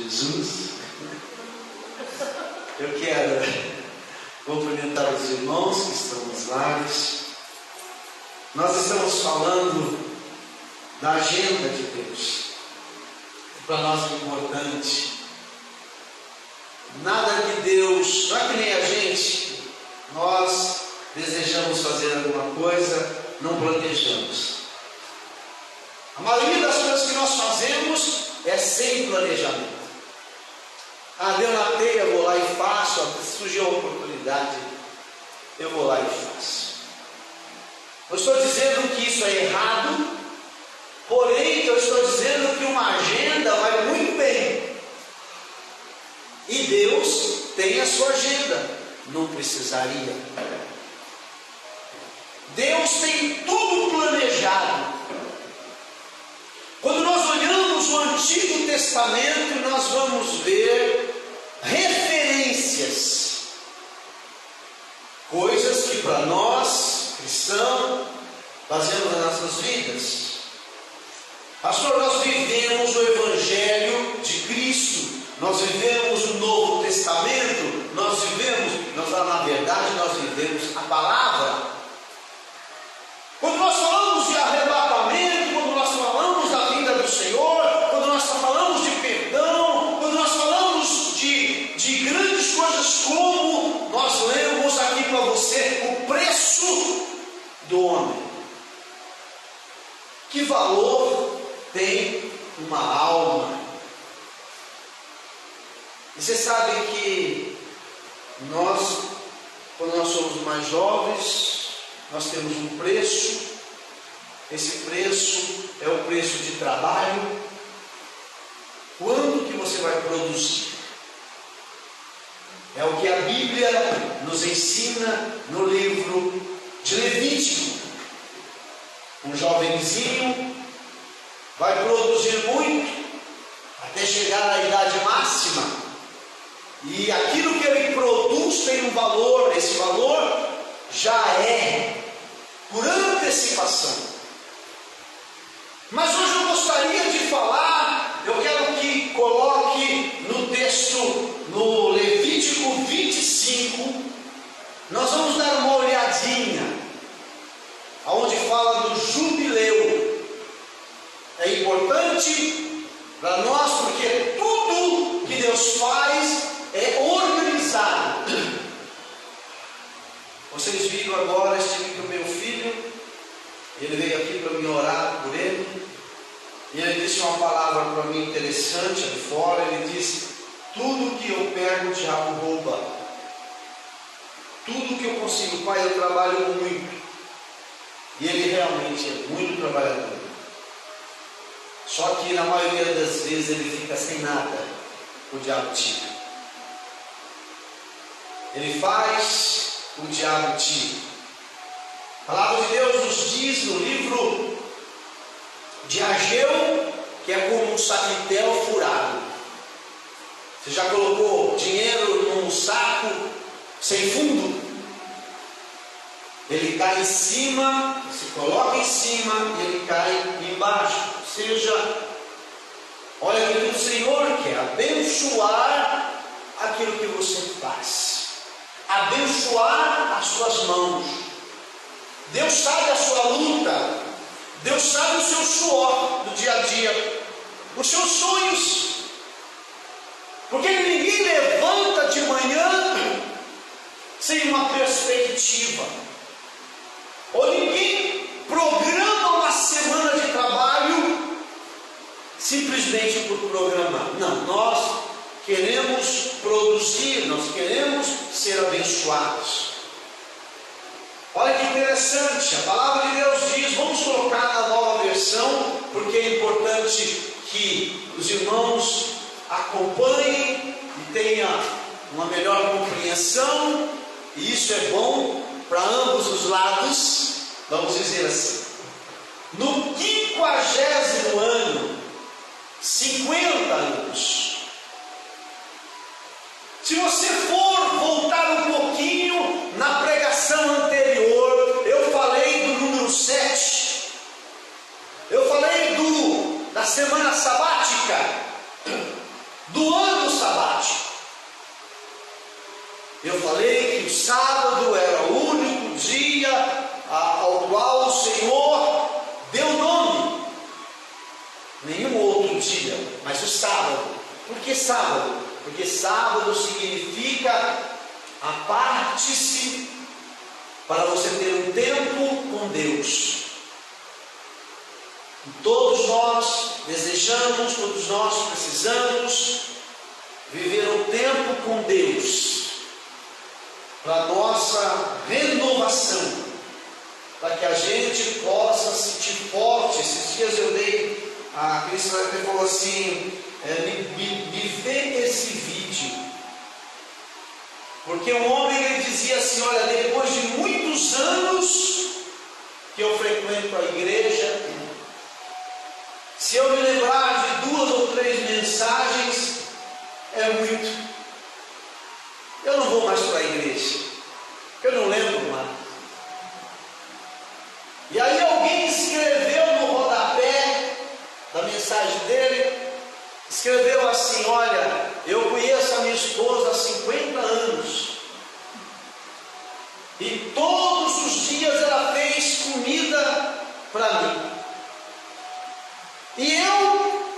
Jesus. Eu quero cumprimentar os irmãos que estão nos lares. Nós estamos falando da agenda de Deus. Para nós é importante. Nada que Deus, não é que nem a gente, nós desejamos fazer alguma coisa, não planejamos. A maioria das coisas que nós fazemos é sem planejamento. Deu na telha, eu vou lá e faço. Surgiu a oportunidade, eu vou lá e faço. Eu estou dizendo que isso é errado, porém eu estou dizendo que uma agenda vai muito bem. E Deus tem a sua agenda, não precisaria. Deus tem tudo planejado. Quando nós olhamos o Antigo Testamento, nós vamos ver referências, coisas que para nós, cristãos, fazemos nas nossas vidas. Pastor, nós vivemos o Evangelho de Cristo, nós vivemos o Novo Testamento, na verdade, nós vivemos a palavra. Quando nós falamos de arrebatamento, quando nós falamos da vinda do Senhor, quando nós falamos de perdão, quando nós falamos de grandes coisas, como nós lemos aqui para você, o preço do homem. Que valor tem uma alma? E você sabe que nós, quando nós somos mais jovens, nós temos um preço. Esse preço é o preço de trabalho. Quando que você vai produzir? É o que a Bíblia nos ensina no livro de Levítico. Um jovenzinho vai produzir muito até chegar à idade máxima, e aquilo que ele produz tem um valor. Esse valor já é por antecipação. Mas hoje eu gostaria de falar, eu quero que coloque no texto, no Levítico 25, nós vamos dar uma olhadinha, aonde fala do jubileu. É importante para nós, porque tudo que Deus faz é organizado. Vocês viram agora, estive com o meu filho, ele veio aqui para me orar por ele, e ele disse uma palavra para mim interessante ali fora. Ele disse: tudo que eu pego o diabo rouba, tudo que eu consigo. Pai, eu trabalho muito, e ele realmente é muito trabalhador, só que na maioria das vezes ele fica sem nada, o diabo tira. Ele faz, o diabo tira. A palavra de Deus nos diz no livro de Ageu que é como um saquitel furado. Você já colocou dinheiro num saco sem fundo? Ele cai em cima, se coloca em cima e ele cai embaixo. Ou seja, olha que o Senhor quer abençoar aquilo que você faz, abençoar as suas mãos. Deus sabe a sua luta, Deus sabe o seu suor do dia a dia, os seus sonhos, porque ninguém levanta de manhã sem uma perspectiva, ou ninguém programa uma semana de trabalho simplesmente por programar. Não, nós queremos produzir, nós queremos ser abençoados. Olha que interessante, a palavra de Deus diz, vamos colocar na nova versão, porque é importante que os irmãos acompanhem e tenham uma melhor compreensão, e isso é bom para ambos os lados. Vamos dizer assim: no 50º ano, 50 anos. Se você for voltar um pouquinho na pregação anterior, eu falei do número 7. Eu falei da semana sabática, do Eu falei que o sábado era o único dia ao qual o Senhor deu nome. Nenhum outro dia, mas o sábado. Por que sábado? Porque sábado significa aparte-se para você ter um tempo com Deus. Todos nós desejamos, todos nós precisamos viver um tempo com Deus, para nossa renovação, para que a gente possa se sentir forte. Esses dias eu dei, a Cristina até falou assim, me vê esse vídeo, porque um homem ele dizia assim, olha, depois de muitos anos que eu frequento a igreja, se eu me lembrar de 2 ou 3 mensagens, é muito. Eu não vou mais para a igreja, eu não lembro mais. E aí alguém escreveu no rodapé da mensagem dele, escreveu assim, olha, eu conheço a minha esposa há 50 anos, e todos os dias ela fez comida para mim. E eu,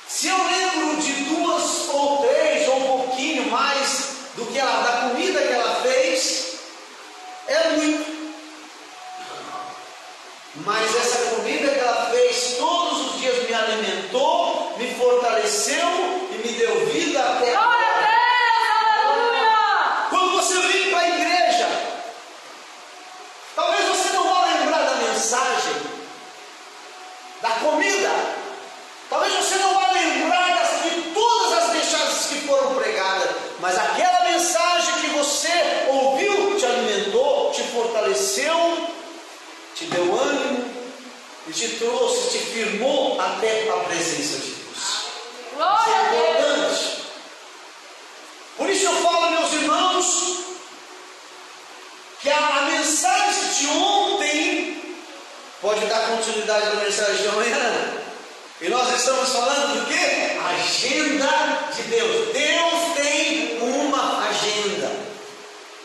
se eu lembro de 2 ou 3, ou um pouquinho mais do que da comida que ela fez, é muito. Mas essa comida que ela fez todos os dias me alimentou, me fortaleceu e me deu vida até agora. Quando você vem para a igreja, talvez você não vá lembrar da mensagem, da comida, talvez você não vá lembrar de todas as mensagens que foram pregadas, mas aquela mensagem que você ouviu te alimentou, te fortaleceu, te deu ânimo e te trouxe, te firmou até a presença de Deus. Isso é importante. Por isso eu falo, meus irmãos, que a mensagem de ontem pode dar continuidade na mensagem de amanhã. E nós estamos falando do quê? Agenda de Deus. Deus tem uma agenda.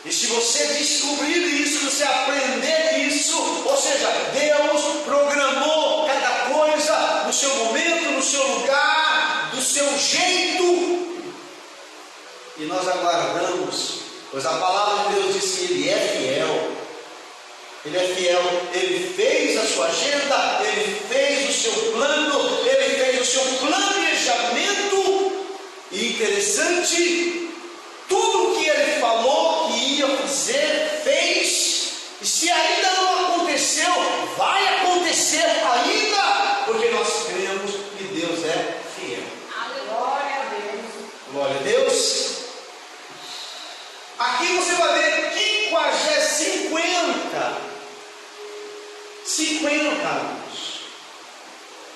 E se você descobrir isso, você aprender isso, ou seja, Deus programou cada coisa no seu momento, no seu lugar, do seu jeito. E nós aguardamos, pois a palavra de Deus diz que Ele é fiel. Ele é fiel, Ele fez a sua agenda, Ele fez o seu plano, Ele fez o seu planejamento. E interessante, tudo o que Ele falou que ia fazer, fez. E se ainda não aconteceu, vai acontecer ainda, porque nós cremos que Deus é fiel. Glória a Deus. Glória a Deus. Aqui você vai ver 50 anos.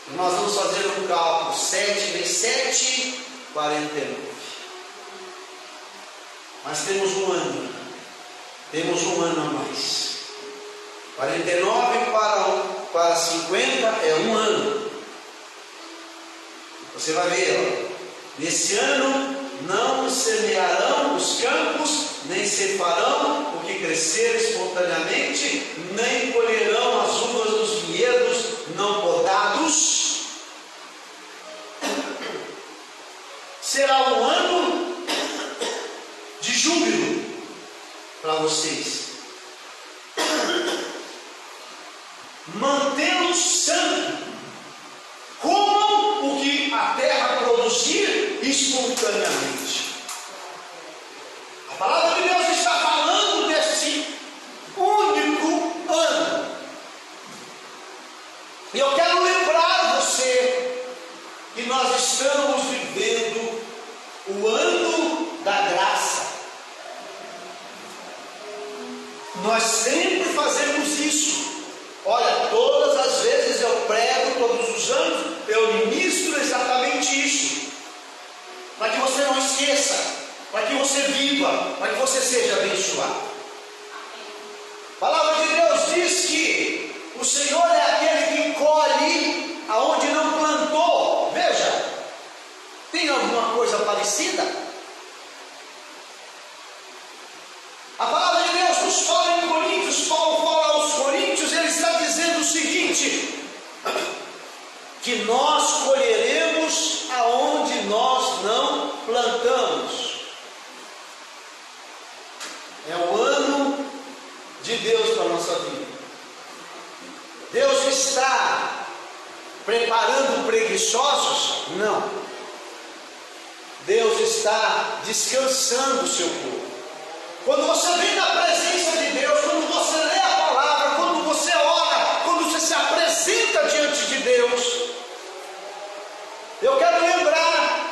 Nós vamos fazer um cálculo: 7 vezes 7, 49. Mas temos um ano. Temos um ano a mais. 49 para 50 é um ano. Você vai ver, ó, nesse ano não semearão os campos, nem cefarão o que crescer espontaneamente, nem colherão as uvas dos vinhedos não podados. Será um ano de júbilo para vocês. Mantê-los santo. Comam o que a terra produzir espontaneamente. A palavra de Deus está falando desse único ano. E eu quero lembrar você que nós estamos vivendo o ano da graça. Nós sempre fazemos isso. Olha, todas as vezes eu prego, todos os anos, eu ministro exatamente isso. Para que você não esqueça, para que você viva, para que você seja abençoado. A palavra de Deus diz que o Senhor é aquele que colhe aonde não plantou. Veja, tem alguma coisa parecida? A palavra de Deus nos fala em Coríntios, Paulo fala aos Coríntios, ele está dizendo o seguinte: que nós colheremos aonde nós não plantamos. É o ano de Deus para a nossa vida. Deus está preparando preguiçosos? Não. Deus está descansando o seu povo. Quando você vem na presença de Deus, quando você lê a palavra, quando você ora, quando você se apresenta diante de Deus, eu quero lembrar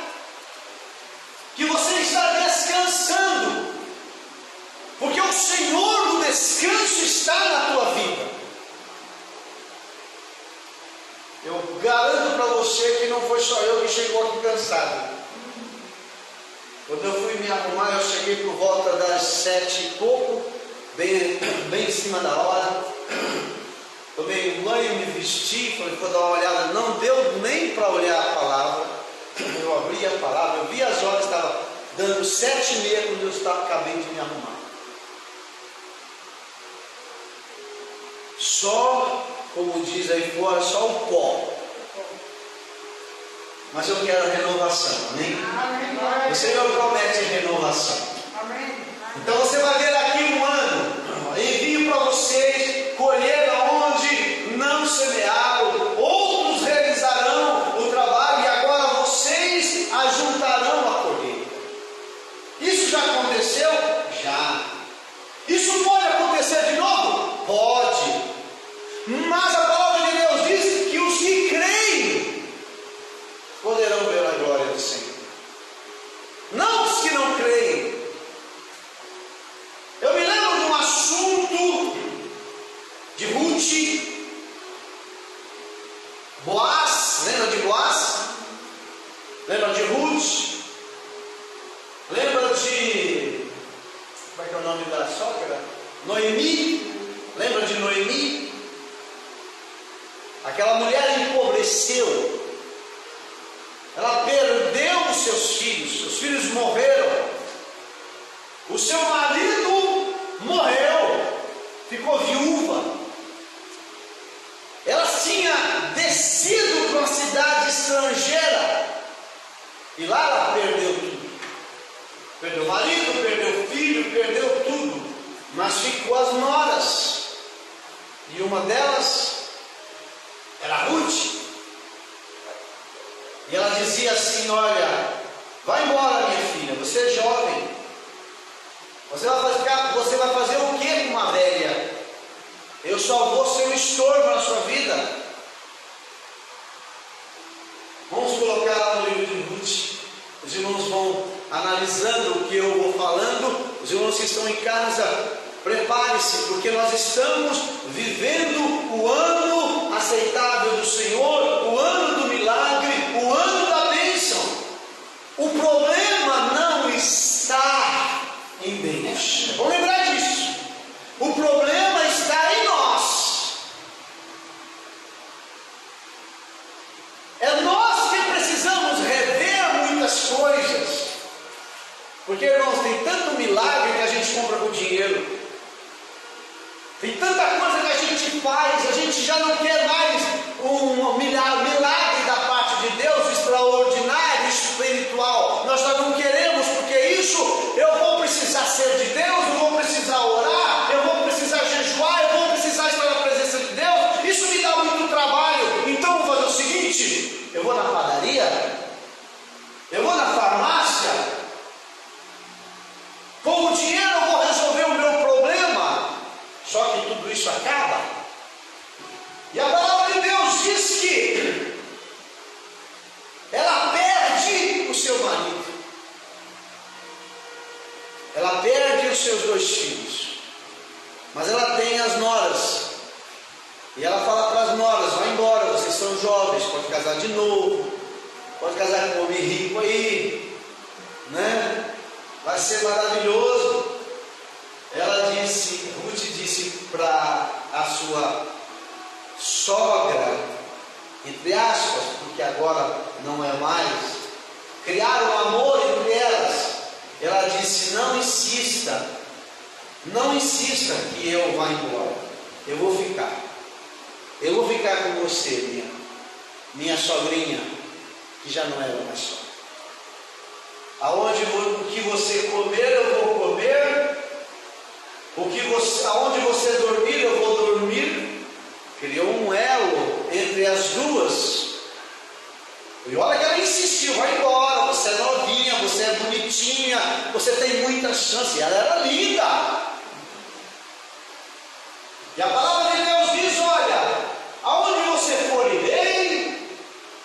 que você está descansando, porque o Senhor do descanso está na tua vida. Eu garanto para você que não foi só eu que chegou aqui cansado. Quando eu fui me arrumar, eu cheguei por volta das 7 e pouco, bem em cima da hora. Tomei um banho, me vesti, falei, vou dar uma olhada. Não deu nem para olhar a palavra. Eu abri a palavra, eu vi as horas, estava dando 7h30 quando eu estava acabando de me arrumar. Só, como diz aí fora, só o pó. Mas eu quero renovação, amém? O Senhor promete renovação. Então você vai ver aqui um ano, envio para vocês colher aonde não semearam, outros realizarão o trabalho e agora vocês ajuntarão a colheita. Isso já aconteceu? Já. Isso pode acontecer de novo? Pode. Mas a palavra de Deus diz que os que creem poderão ver a glória do Senhor. Não os que não creem. Eu me lembro de um assunto de Ruth, Boaz, lembra de Boaz? Lembra de Ruth? Lembra de, como é que é o nome da sogra? Noemi? Lembra de Noemi? Aquela mulher empobreceu. Ela perdeu os seus filhos morreram. O seu marido morreu, ficou viúva. Ela tinha descido para uma cidade estrangeira e lá ela perdeu tudo. Perdeu o marido, perdeu o filho, perdeu tudo. Mas ficou as noras. E uma delas era Ruth. E ela dizia assim: olha, vai embora minha filha, você é jovem. Você vai fazer o que com uma velha? Eu só vou ser um estorvo na sua vida. Vamos colocar lá no livro de Ruth. Os irmãos vão analisando o que eu vou falando. Os irmãos que estão em casa, prepare-se, porque nós estamos vivendo o ano aceitável do Senhor, o ano do milagre, o ano da bênção. O problema não está em Deus. Vamos lembrar disso. O problema está em nós. É nós que precisamos rever muitas coisas. Porque, irmãos, tem tanto milagre que a gente compra com dinheiro. Tem tanta coisa que a gente faz, a gente já não quer mais um milagre da parte de Deus, extraordinário, espiritual. Nós já não queremos, porque isso eu vou precisar ser de Deus, eu vou precisar orar, eu vou precisar jejuar, eu vou precisar estar na presença de Deus. Isso me dá muito trabalho. Então eu vou fazer o seguinte: eu vou na padaria, eu vou na farmácia, com o dinheiro eu vou resolver o meu problema. Só que tudo isso acaba. E a palavra de Deus diz que ela perde o seu marido. Ela perde os seus 2 filhos. Mas ela tem as noras. E ela fala para as noras: vai embora, vocês são jovens, pode casar de novo, pode casar com um homem rico aí, né? Vai ser maravilhoso. Ela disse, Ruth disse para a sua sogra, entre aspas, porque agora não é mais, criaram amor entre elas. Ela disse: não insista, não insista que eu vá embora, eu vou ficar. Eu vou ficar com você, minha sogrinha, que já não era mais sogra. O que você comer, eu vou comer. Aonde você dormir, eu vou dormir. Criou um elo entre as duas. E olha que ela insistiu, vai embora, você é novinha, você é bonitinha, você tem muita chance. E ela era linda. E a palavra de Deus diz, olha, aonde você for irei,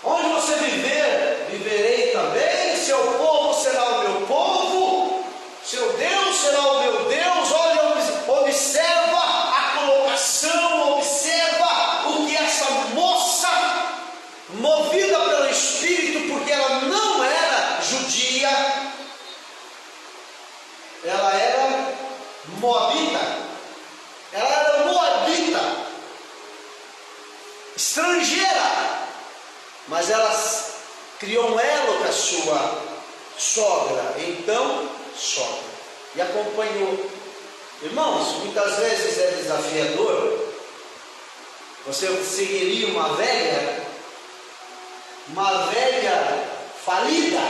onde você viver, viverei também, seu povo será o meu povo, seu Deus será o meu Deus. Olha, observa a colocação, observa o que essa moça, movida pelo Espírito, porque ela não era judia, ela era moabita, estrangeira, mas ela criou um elo com a sua sogra, então sogra, e acompanhou. Irmãos, muitas vezes é desafiador. Você seguiria uma velha falida?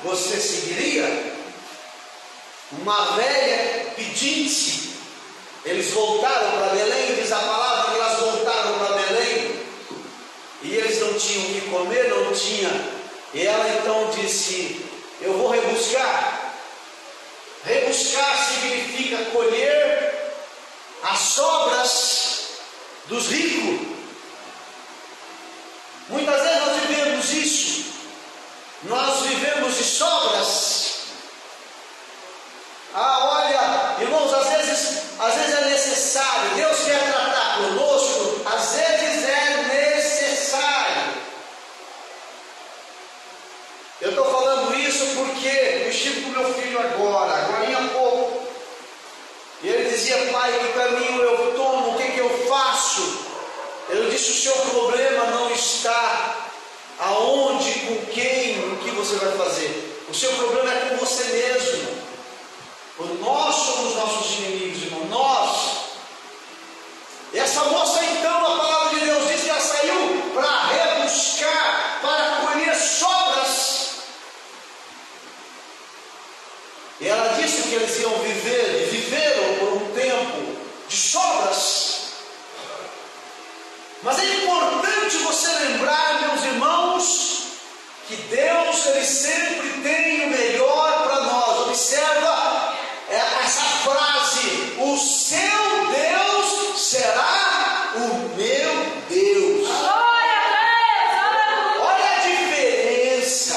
Você seguiria? Uma velha pedinte? Eles voltaram para Belém, diz a palavra que elas voltaram para Belém, e eles não tinham o que comer, não tinha. E ela então disse, eu vou rebuscar. Rebuscar significa colher as sobras dos ricos. Muitas vezes nós vivemos isso. Nós vivemos de sobras. Olha, irmãos, às vezes é necessário. Deus quer tratar conosco, às vezes é necessário. Eu estou falando isso porque eu estive com meu filho agora há pouco. E ele dizia, pai, que caminho eu tomo, o que eu faço? Eu disse, o seu problema não está aonde, com quem, o que você vai fazer. O seu problema é com você mesmo. Nós somos nossos inimigos, irmão, nós. E essa moça então, a palavra de Deus diz que ela saiu para rebuscar, para colher sobras. E ela disse que eles iam viver, e viveram por um tempo de sobras. Mas é importante você lembrar, meus irmãos, que Deus, Ele sempre tem o melhor para nós. Observa essa frase, o seu Deus será o meu Deus. Olha a diferença.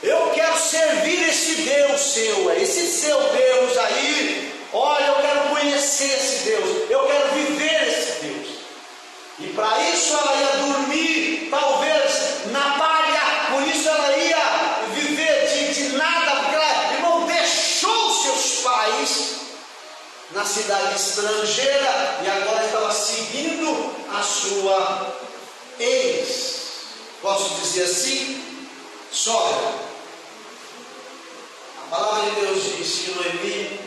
Eu quero servir esse Deus seu, esse seu Deus aí. Olha, eu quero conhecer esse Deus, eu quero viver esse Deus. E para isso ela ia dormir, talvez, na palha. Por isso ela ia viver de nada, porque ela, irmão, deixou seus pais na cidade estrangeira e agora estava seguindo a sua ex. Posso dizer assim? Sogra. A palavra de Deus diz que Noemi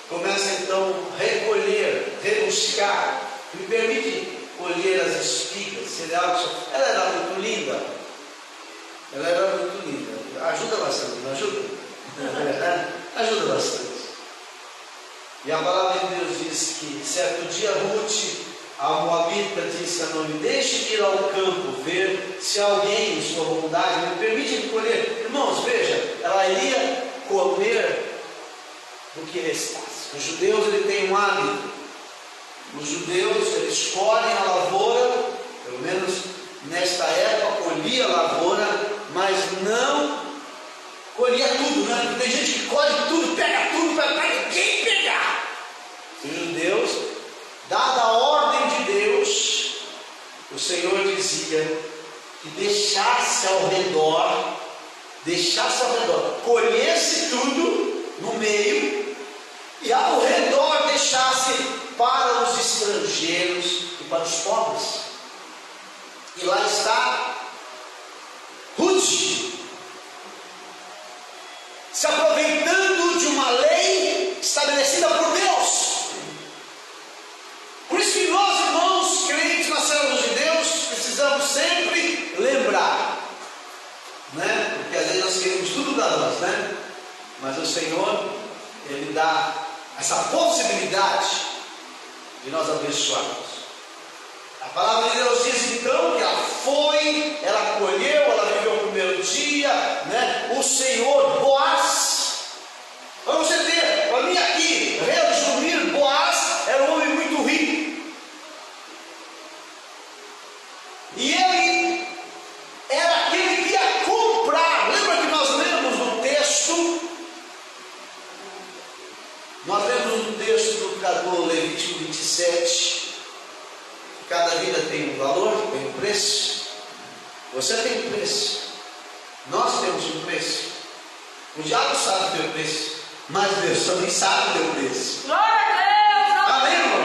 começa então a recolher, rebuscar. Me permite colher as espigas, cereal. Ela era muito linda. Ela era muito linda. Ajuda bastante, não ajuda? Ajuda bastante. E a palavra de Deus diz que certo dia Ruth, a moabita, disse a Noemi, deixe-me ir ao campo ver se alguém em sua bondade me permite colher. Irmãos, veja, ela iria comer do que restasse. Os judeus, ele tem um hábito. Os judeus, eles colhem a lavoura, pelo menos nesta época, colhia a lavoura, mas não colhia tudo, né? Porque tem gente que colhe tudo, pega tudo, para ninguém pegar. Os judeus, dada a ordem de Deus, o Senhor dizia que deixasse ao redor, colhesse tudo no meio, e ao redor deixasse para os estrangeiros e para os pobres. E lá está Ruth, se aproveitando de de uma lei estabelecida por Deus. Por isso que nós, irmãos, crentes na servos de Deus, precisamos sempre lembrar, né? Porque às vezes nós queremos tudo da nós, né? Mas o Senhor, Ele dá essa possibilidade de nós abençoarmos. A palavra de Deus diz então que ela foi, ela colheu, ela viveu o primeiro dia, né? O Senhor, Boaz, para você ter, para mim aqui, resumir, Boaz era um homem muito rico. E ele era aquele que ia comprar. Lembra que nós lemos no texto? Nós lemos no texto do Levítico 27. Cada vida tem um valor, tem um preço. Você tem um preço. Nós temos um preço. O diabo sabe o teu preço, mas Deus também sabe o teu preço. Glória a Deus! Amém, irmãos?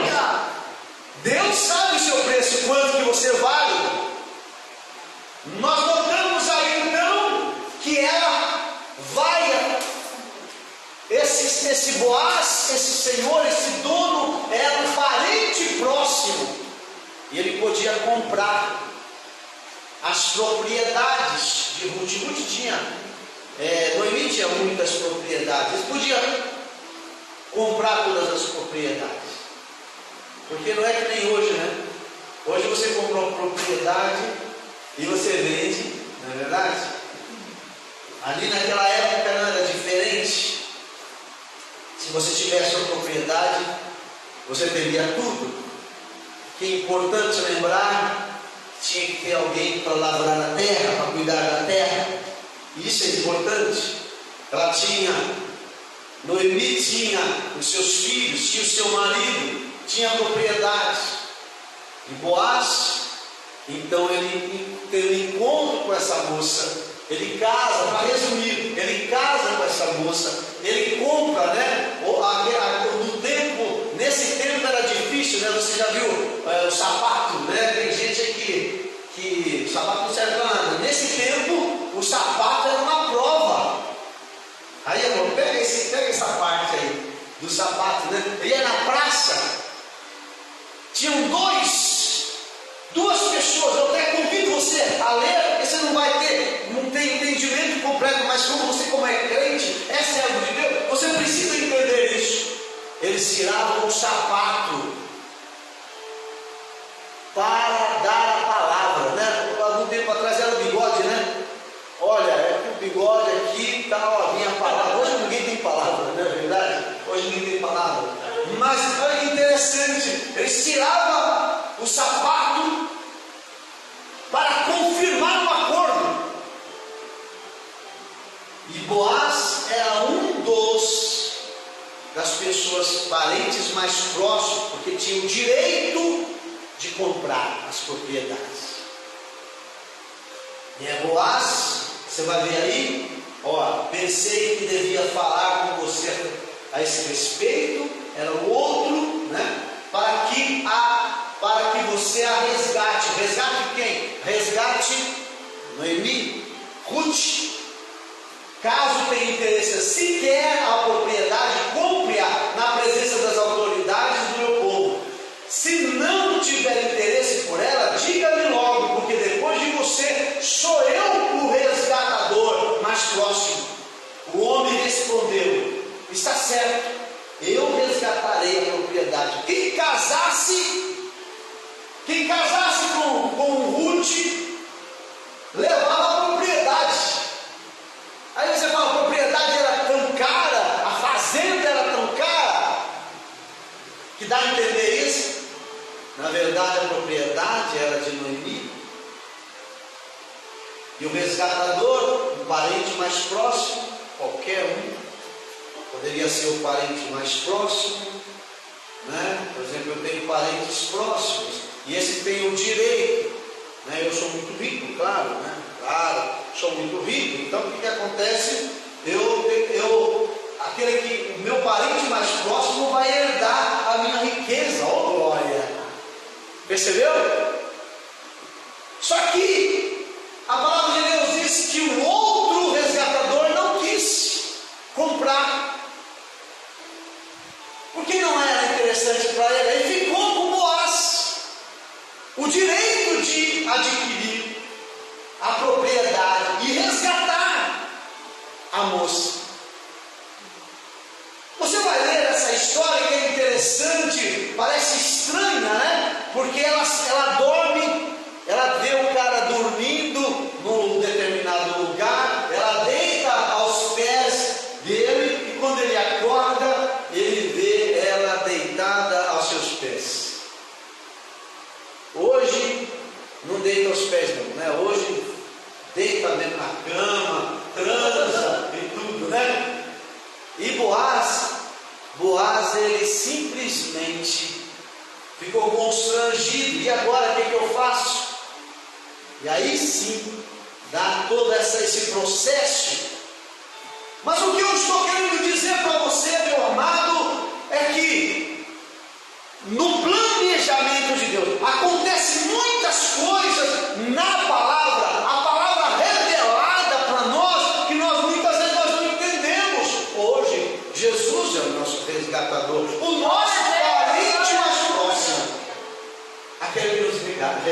Deus sabe o seu preço, quanto que você vale. Nós notamos aí então que ela vai, esse Boaz, esse senhor, esse dono, era um parente próximo. E ele podia comprar as propriedades de Ruth. Ruth tinha, Noemi tinha muitas propriedades. Ele podia comprar todas as propriedades. Porque não é que nem hoje, né? Hoje você comprou uma propriedade e você vende, não é verdade? Ali naquela época não era diferente. Se você tivesse uma propriedade, você teria tudo. Que é importante lembrar, tinha que ter alguém para lavrar a terra, para cuidar da terra. Isso é importante. Ela tinha, Noemi tinha os seus filhos, tinha o seu marido, tinha propriedades. E Boaz, então ele tem um encontro com essa moça. Ele casa, para resumir, ele casa com essa moça. Ele compra, né? No tempo, nesse tempo era difícil, né? Você já viu o sapato, né? Tem gente aqui que o sapato não serve para nada. Nesse tempo, o sapato era uma prova. Aí, amor, pega essa parte aí do sapato, né? Ele ia na praça, tinham duas pessoas. Eu até convido você a ler, porque você não tem entendimento completo, mas como é crente, é servo de Deus, você precisa entender isso. Eles tiravam o sapato para dar a palavra, né? Algum tempo atrás era o bigode, né? Olha, é que o bigode aqui está a minha palavra. Hoje ninguém tem palavra, não é verdade? Hoje ninguém tem palavra. Mas olha que interessante, eles tiravam o sapato para confirmar um acordo. E Boaz era das pessoas, parentes mais próximos, porque tinha o direito de comprar as propriedades. E Boaz, você vai ver aí, pensei que devia falar com você a esse respeito, era o outro, né? Para que você a resgate. Resgate quem? Resgate Noemi, Ruth. Caso tenha interesse, se quer a propriedade, compre-a na presença das autoridades do meu povo. Se não tiver interesse por ela, diga-me logo, porque depois de você sou eu o resgatador mais próximo. O homem respondeu: está certo, eu resgatarei a propriedade. Quem casasse com Ruth, levava a propriedade. Aí você fala, a propriedade era tão cara, a fazenda era tão cara, que dá a entender isso. Na verdade, a propriedade era de Noemi. E o resgatador, um parente mais próximo, qualquer um, poderia ser o parente mais próximo, né? Por exemplo, eu tenho parentes próximos, e esse tem o direito, né? Eu sou muito rico, claro, né? Claro, sou muito rico, então o que acontece? O meu parente mais próximo vai herdar a minha riqueza, ó glória! Percebeu? Só que a palavra de Deus diz que o outro resgatador não quis comprar. o direito de adquirir a propriedade e resgatar a moça. Você vai ler essa história que é interessante, parece estranha, né? Porque ela dorme, ela vê o cara dormindo num determinado lugar, ela deita aos pés dele e quando ele acorda, ele vê ela deitada aos seus pés. Hoje não deita aos pés não, né? Hoje deita mesmo na cama, transa e tudo, né? E Boaz, ele simplesmente ficou constrangido. E agora o que eu faço? E aí sim, dá todo esse processo. Mas o que eu estou querendo dizer para você, meu amado, é que no planejamento de Deus acontecem muitas coisas na palavra, a palavra revelada para nós, que nós muitas vezes nós não entendemos. Hoje, Jesus é o nosso resgatador, o nosso parente mais próximo, aquele que nos resgata,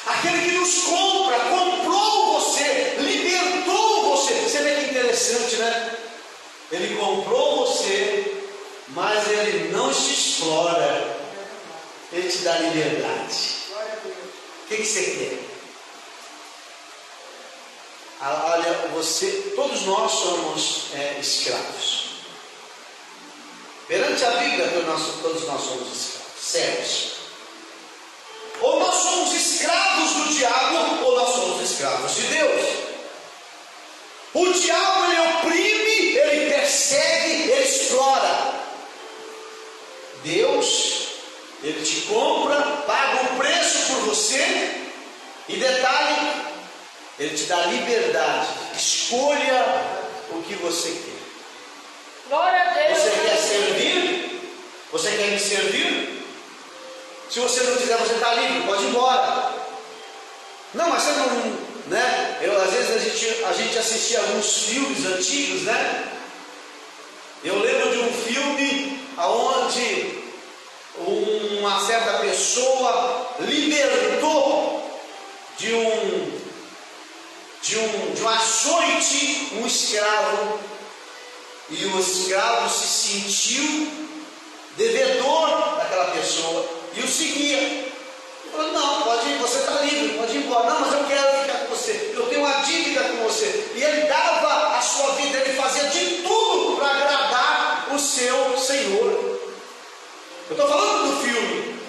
aquele que nos comprou você, libertou você. Você vê que interessante, né? Ele comprou você, mas ele não te explora, ele te dá liberdade. O que você quer? Olha, todos nós somos escravos. Perante a Bíblia, todos nós somos escravos, servos. Ou nós somos escravos do diabo, ou nós somos escravos de Deus. O diabo, ele oprime, ele persegue, ele explora. Deus, ele te compra, paga um preço por você, e detalhe, ele te dá liberdade. Escolha o que você quer. Glória a Deus. Você quer servir? Você quer me servir? Se você não quiser, você está livre, pode ir embora. Não, mas você não, né? Às vezes a gente assistia alguns filmes antigos, né? Eu lembro de um filme onde uma certa pessoa libertou de um açoite um escravo, e o escravo se sentiu devedor daquela pessoa e o seguia. Ele falou: não, pode ir, você está livre, pode ir embora. Não, mas eu quero ficar com você, eu tenho uma dívida com você. E ele dava a sua vida, ele fazia de tudo para agradar o seu Senhor. Eu estou falando do filme.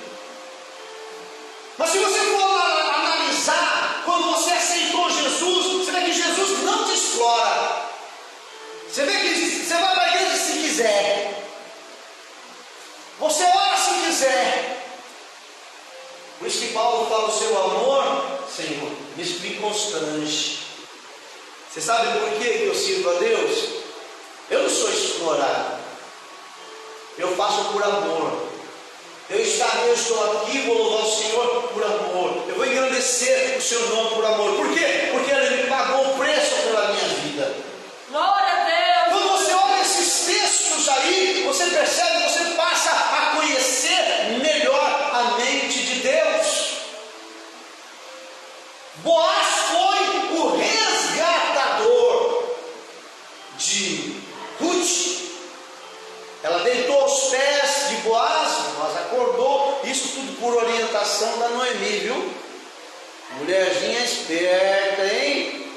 Mas se você for analisar, quando você aceitou Jesus, você vê que Jesus não te explora. Você vê que você vai para a igreja se quiser, você ora se quiser. Por isso que Paulo fala: o seu amor, Senhor, me constrange. Você sabe por que eu sirvo a Deus? Eu não sou explorado, eu faço por amor. Eu estou aqui, vou louvar o Senhor por amor. Eu vou engrandecer o seu nome por amor. Por quê? Porque Ele me pagou o preço pela minha vida. Glória a Deus. Quando você olha esses textos aí, você percebe, você passa a conhecer melhor a mente de Deus. Boaz foi o resgatador de Ruth. Ela deitou aos pés de Boaz acordou, isso tudo por orientação da Noemi, viu? Mulherzinha esperta, hein?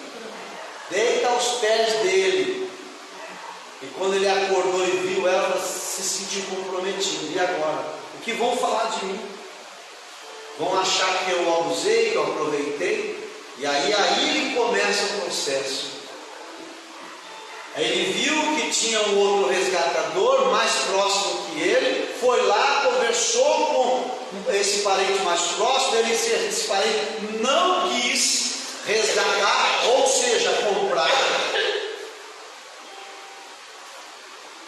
Deita aos pés dele. E quando ele acordou e viu ela, se sentiu comprometido. E agora? O que vão falar de mim? Vão achar que eu abusei, que eu aproveitei? E aí ele começa o processo. Aí ele viu que tinha um outro resgatador mais próximo que ele, foi lá, conversou com esse parente mais próximo. Esse parente não quis resgatar, ou seja, comprar.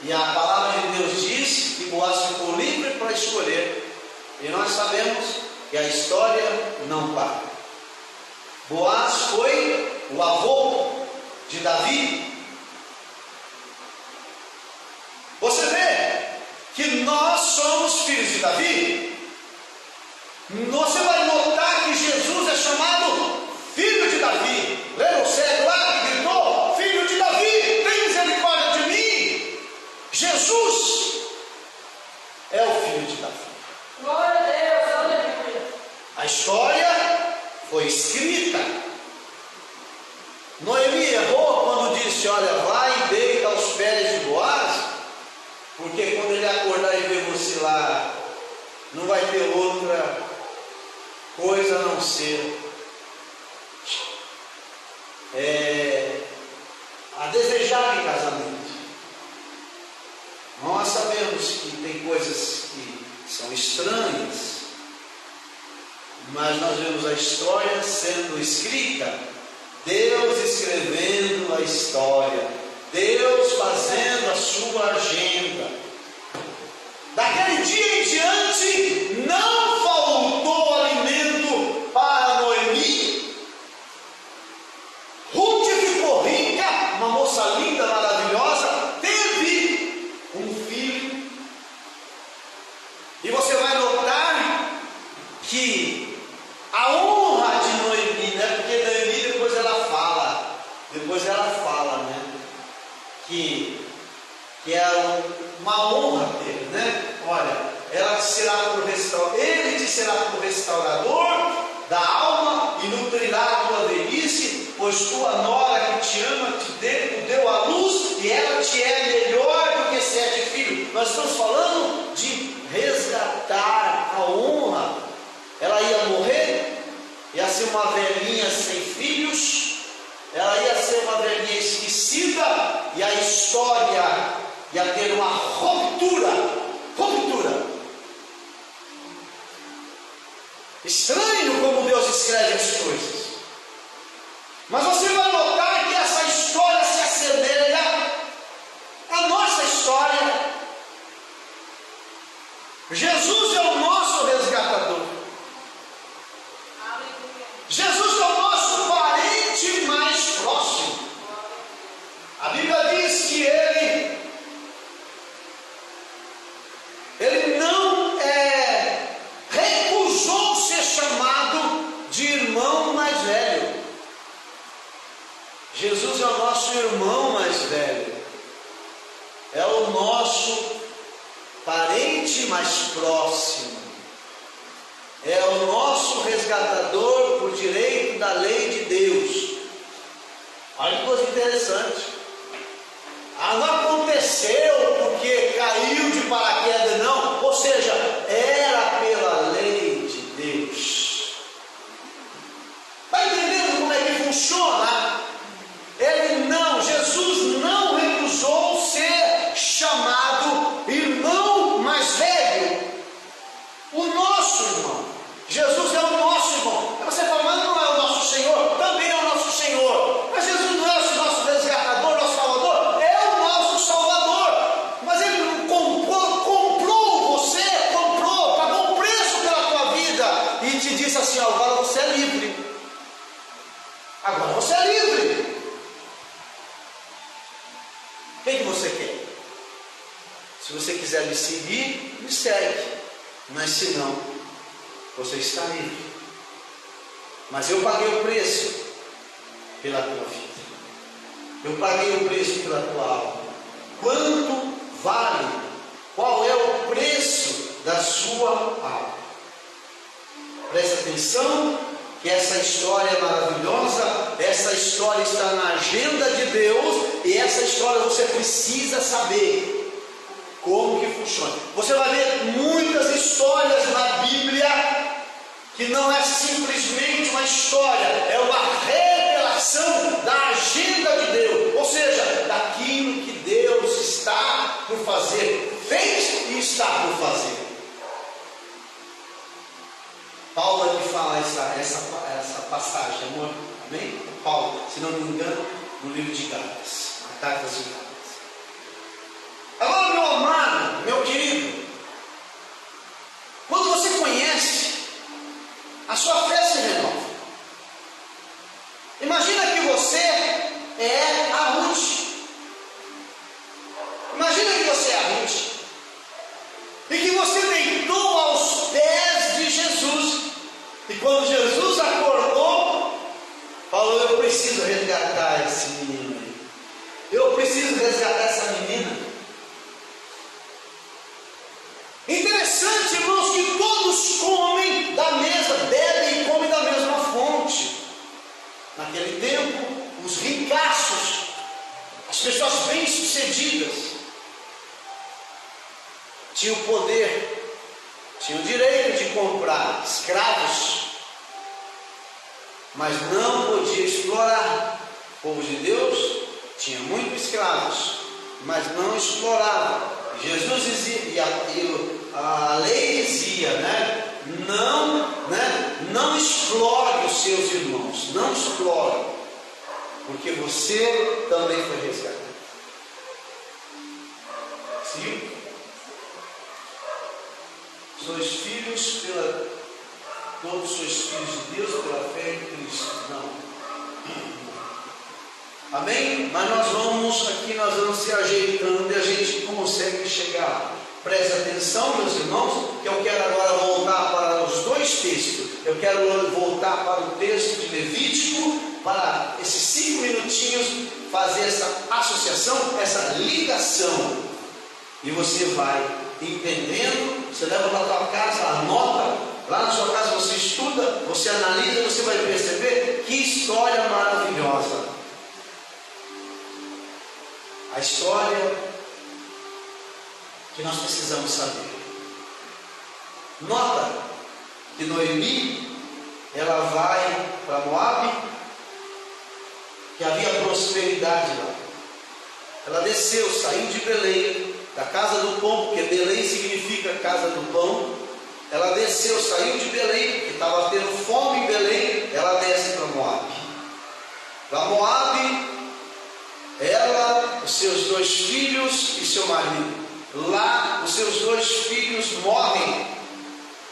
E a palavra de Deus diz que Boaz ficou livre para escolher. E nós sabemos que a história não para. Boaz foi o avô de Davi. Você vê que nós somos filhos de Davi. Você vai Noemi errou quando disse: olha, vai e deita aos pés de Boaz, porque quando ele acordar e ver você lá, não vai ter outra coisa a não ser a desejar em casamento. Nós sabemos que tem coisas que são estranhas, mas nós vemos a história sendo escrita, Deus escrevendo a história, Deus fazendo a sua agenda. Daquele dia em diante, não faltou alimento para Noemi. Ruth ficou rica, uma moça linda, maravilhosa, teve um filho. E você vai notar que a honra de Noemi, né? Porque Noemi depois ela fala, né? Que é uma honra dele, né? Olha, ele te será por restaurador da alma e nutrirá a tua velhice, pois tua nora que te ama te deu a luz e ela te é melhor do que 7 filhos. Nós estamos falando de resgatar a honra. Ela ia morrer, ia ser uma velhinha sem filhos, ela ia ser uma velhinha esquecida, e a história ia ter uma ruptura. Estranho como Deus escreve as coisas, mas você vai notar que essa história se assemelha à nossa história. Jesus é o nosso resgatador. Jesus é o nosso parente mais próximo. A Bíblia diz que ele não recusou ser chamado de irmão mais velho. Jesus é o nosso irmão mais velho, é o nosso parente mais próximo, é o nosso resgatador por direito da lei de Deus. Olha que coisa interessante. Não aconteceu porque caiu de paraquedas, não. Ou seja, era pela lei de Deus. Está entendendo como é que funciona? Jesus não recusou ser chamado irmão mais velho. O nosso irmão. Jesus é o nosso irmão. Aí você fala, mas não é o nosso Senhor? Também é o nosso Senhor. Mas Jesus não é o nosso resgatador, nosso Salvador? É o nosso Salvador. Mas Ele comprou você, pagou o preço pela tua vida e te disse assim: agora você é livre. Agora você é livre. O que você quer? Se você quiser me seguir, me segue. Mas se não, você está livre. Mas eu paguei o preço pela tua vida. Eu paguei o preço pela tua alma. Quanto vale? Qual é o preço da sua alma? Presta atenção que essa história é maravilhosa. Essa história está na agenda de Deus. E essa história você precisa saber como que funciona. Você vai ver muitas histórias na Bíblia que não é simplesmente uma história, é uma revelação da agenda de Deus, ou seja, daquilo que Deus está por fazer, fez e está por fazer. Paulo é que fala essa passagem, amor, amém? Paulo, se não me engano, no livro de Gálatas, Cartas de Gálatas. Agora, meu amado, meu querido, quando você conhece, a sua fé se renova. Imagina que você é a Ruth. Imagina que você é a Ruth e que você deitou aos pés de Jesus. E quando Jesus acordou, falou: eu preciso resgatar esse menino aí. Eu preciso pessoas bem-sucedidas tinham o poder, tinham o direito de comprar escravos, mas não podia explorar. O povo de Deus tinha muitos escravos, mas não explorava. Jesus dizia, a lei dizia, não explore os seus irmãos, não explore, porque você também foi resgatado. Sim? Sois filhos todos sois filhos de Deus pela fé em Cristo. Não. Amém? Mas nós vamos se ajeitando e a gente consegue chegar lá. Preste atenção, meus irmãos, que eu quero agora voltar para os dois textos. Eu quero voltar para o texto de Levítico, para esses 5 minutinhos, fazer essa associação, essa ligação. E você vai entendendo, você leva para a sua casa, anota, lá na sua casa você estuda, você analisa, você vai perceber que história maravilhosa. A história que nós precisamos saber. Nota que Noemi, ela vai para Moabe, que havia prosperidade lá. Ela desceu, saiu de Belém, da casa do pão, porque Belém significa casa do pão. Ela desceu, saiu de Belém, porque estava tendo fome em Belém. Ela desce para Moabe. Para Moabe, ela, os seus 2 filhos e seu marido. Lá, os seus 2 filhos morrem,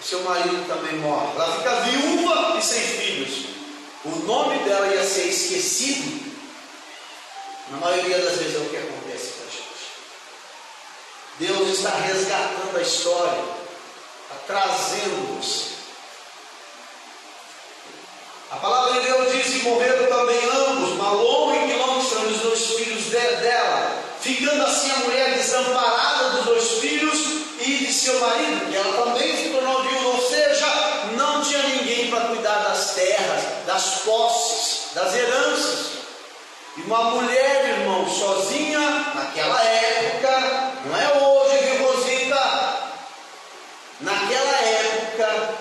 o seu marido também morre. Ela fica viúva e sem filhos. O nome dela ia ser esquecido. Na maioria das vezes é o que acontece com a gente. Deus está resgatando a história, está trazendo-nos. A palavra de Deus diz que morreram também ambos, Malom e Quilom, que são os 2 filhos dela, ficando assim a mulher desamparada dos 2 filhos e de seu marido, que ela também se tornou viúva, ou seja, não tinha ninguém para cuidar das terras, das posses, das heranças. E uma mulher, irmão, sozinha, naquela época, não é hoje, viu, Rosita? Naquela época,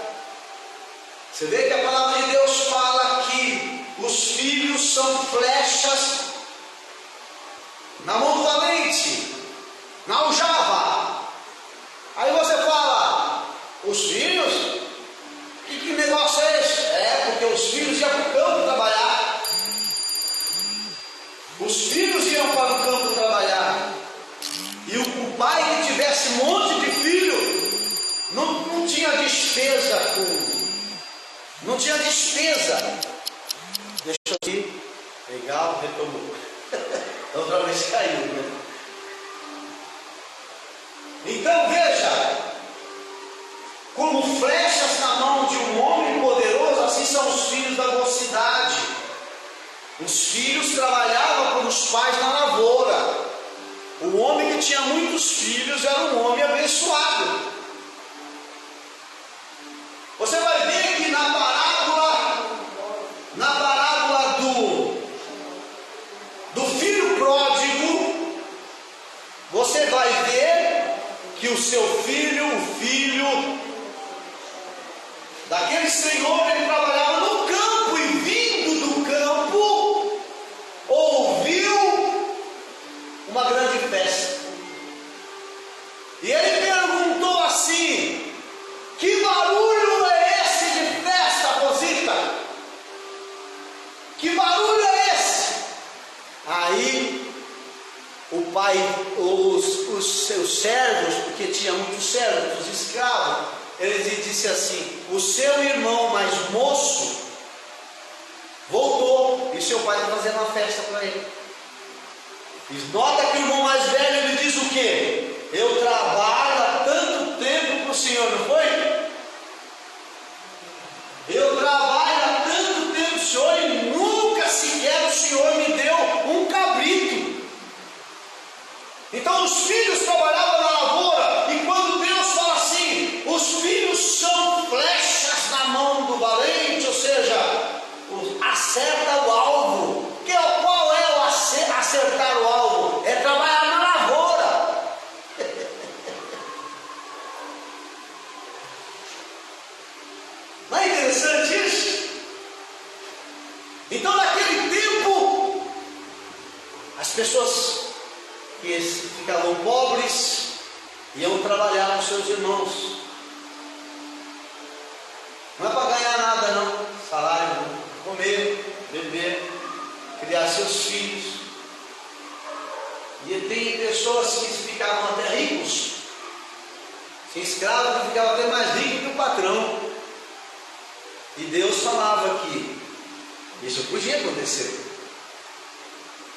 você vê que a palavra de Deus fala que os filhos são flechas na mão do valente, na aljava. Aí você fala, os filhos? Que negócio é esse? É, porque os filhos iam para o campo trabalhar. Os filhos iam para o campo trabalhar. E o pai que tivesse um monte de filho, não tinha despesa não tinha despesa. Deixa eu aqui. Legal, retomou. Outra vez caiu, né? Então veja, como flechas na mão de um homem poderoso, assim são os filhos da mocidade. Os filhos trabalhavam com os pais na lavoura. O homem que tinha muitos filhos era um homem abençoado. Você vai ver que na parábola do filho pródigo, você vai ver que o seu filho, o filho daquele senhor, ele trabalhava no campo e vindo do campo, ouviu uma grande festa. E ele perguntou assim: que barulho é esse de festa, Rosita? Que barulho é esse? Aí o pai, os seus servos, porque tinha muitos servos, os escravos, ele disse assim: o seu irmão mais moço voltou e seu pai está fazendo uma festa para ele. E nota que o irmão mais velho, ele diz o quê? Eu trabalho há tanto tempo para o Senhor, não foi? Eu trabalho há tanto tempo, Senhor, e nunca sequer o Senhor me deu um cabrito. Então os filhos trabalhavam na lavoura, e quando Deus fala assim, os filhos são flechas na mão do valente, ou seja, acerta o alvo. Qual é o acertar o alvo? As pessoas que ficavam pobres iam trabalhar com seus irmãos. Não é para ganhar nada não, salário não, comer, beber, criar seus filhos. E tem pessoas que ficavam até ricos, tinha escravo que ficava até mais rico que o patrão. E Deus falava que isso podia acontecer.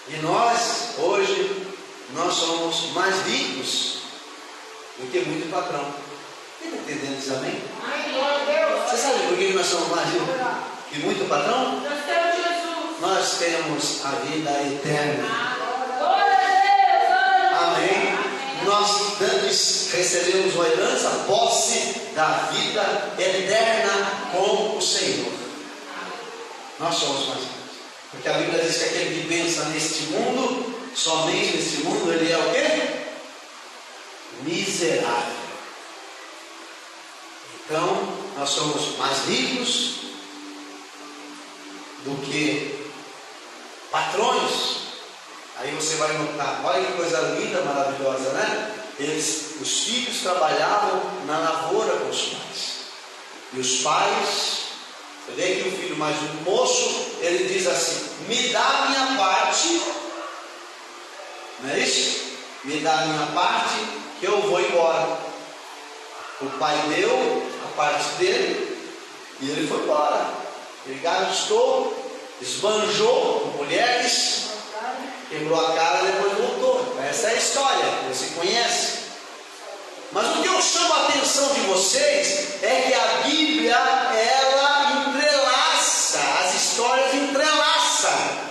E nós, hoje, nós somos mais ricos do que muito patrão. Está entendendo isso, amém? Você sabe por que nós somos mais ricos que muito patrão? Nós temos Jesus. Nós temos a vida eterna. Glória a Deus. Amém? Nós recebemos uma herança, a posse da vida eterna com o Senhor. Nós somos mais ricos. Porque a Bíblia diz que aquele que pensa neste mundo, somente neste mundo, ele é o quê? Miserável. Então, nós somos mais ricos do que patrões. Aí você vai notar, olha que coisa linda, maravilhosa, né? Os filhos trabalhavam na lavoura com os pais. E os pais, você vê que o filho mais moço, ele diz assim: me dá a minha parte, não é isso? Me dá a minha parte que eu vou embora. O pai deu a parte dele e ele foi embora. Ele gastou, esbanjou com mulheres, quebrou a cara e depois voltou. Essa é a história, você conhece. Mas o que eu chamo a atenção de vocês é que a Bíblia, ela entrelaça, as histórias entrelaçam.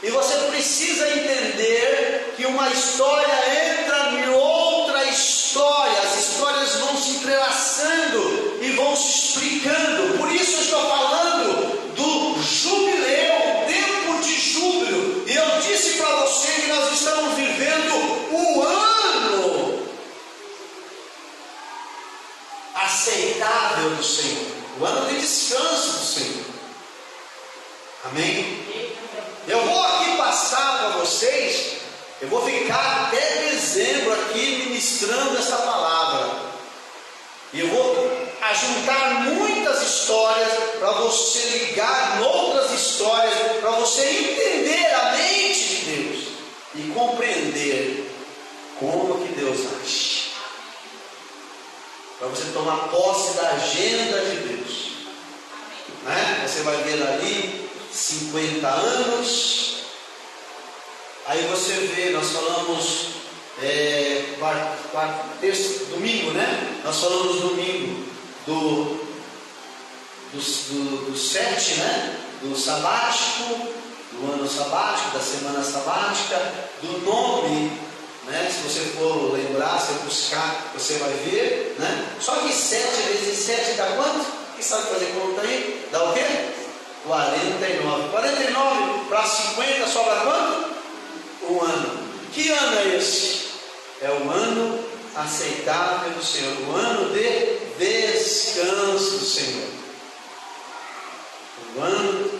E você precisa entender que uma história entra em outra história, as histórias vão se entrelaçando e vão se explicando. Por isso eu estou falando do jubileu, tempo de júbilo. E eu disse para você que nós estamos vivendo o ano aceitável do Senhor, o ano de descanso do Senhor. Amém? Eu vou aqui passar para vocês, eu vou ficar até dezembro aqui ministrando essa palavra. E eu vou ajuntar muitas histórias para você ligar em outras histórias, para você entender a mente de Deus e compreender como que Deus age. Para você tomar posse da agenda de Deus, né? Você vai ver ali 50 anos. Aí você vê, nós falamos domingo, né? Nós falamos domingo do 7, né? Do sabático, do ano sabático, da semana sabática, do nome, né? Se você for lembrar, se buscar, você vai ver, né? Só que 7 vezes 7 dá quanto? Quem sabe fazer conta aí? Dá o quê? 49. 49 para 50 sobra quanto? Um ano. Que ano é esse? É o ano aceitável do Senhor, o ano de descanso do Senhor. O ano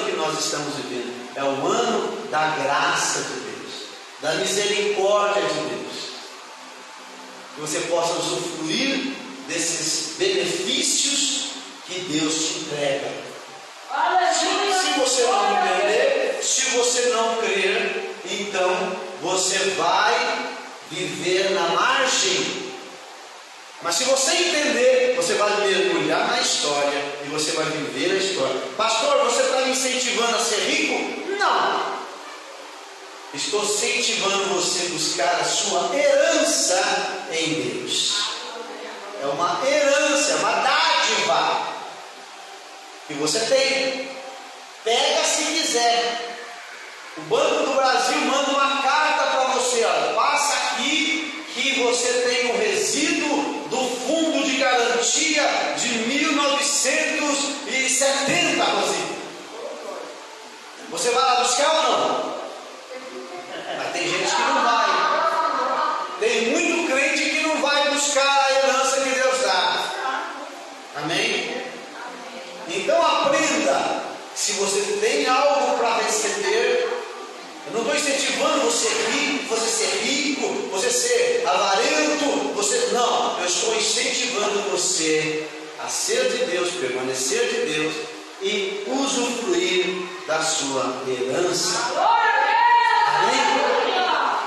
que nós estamos vivendo é o ano da graça de Deus, da misericórdia de Deus. Que você possa usufruir desses benefícios que Deus te entrega. Se você não entender, se você não crer, então você vai viver na margem. Mas se você entender, você vai mergulhar na história e você vai viver a história. Pastor, você está me incentivando a ser rico? Não. Estou incentivando você a buscar a sua herança em Deus. É uma herança, é uma dádiva que você tem. Pega se quiser. O Banco do Brasil manda uma carta para você, olha, passa aqui que você tem um resíduo do fundo de garantia de 1970, Rosita. Você vai lá buscar ou não? Mas tem gente que não vai. Tem muito crente que não vai buscar a herança que Deus dá. Amém? Então aprenda. Se você tem algo para receber, eu não estou incentivando você ser rico, você ser avarento, não, eu estou incentivando você a ser de Deus, permanecer de Deus e usufruir da sua herança. Amém?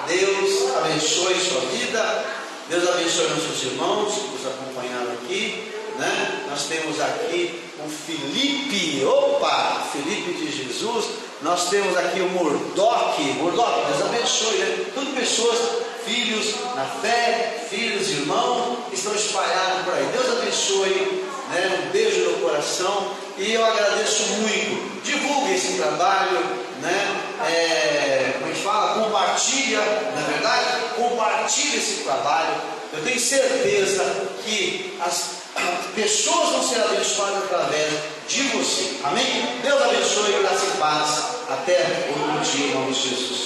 Deus abençoe sua vida, Deus abençoe nossos irmãos que nos acompanharam aqui, né? Nós temos aqui o Felipe, Felipe de Jesus, nós temos aqui o Murdock, Deus abençoe, né? Tudo pessoas, filhos na fé, filhos, irmãos, que estão espalhados por aí. Deus abençoe, né? Um beijo no coração, e eu agradeço muito. Divulgue esse trabalho, né? Como a gente fala, compartilha, na verdade, compartilhe esse trabalho. Eu tenho certeza que as pessoas vão ser abençoadas através de você. Amém? Deus abençoe, graça e paz. Até outro dia, em nome de Jesus.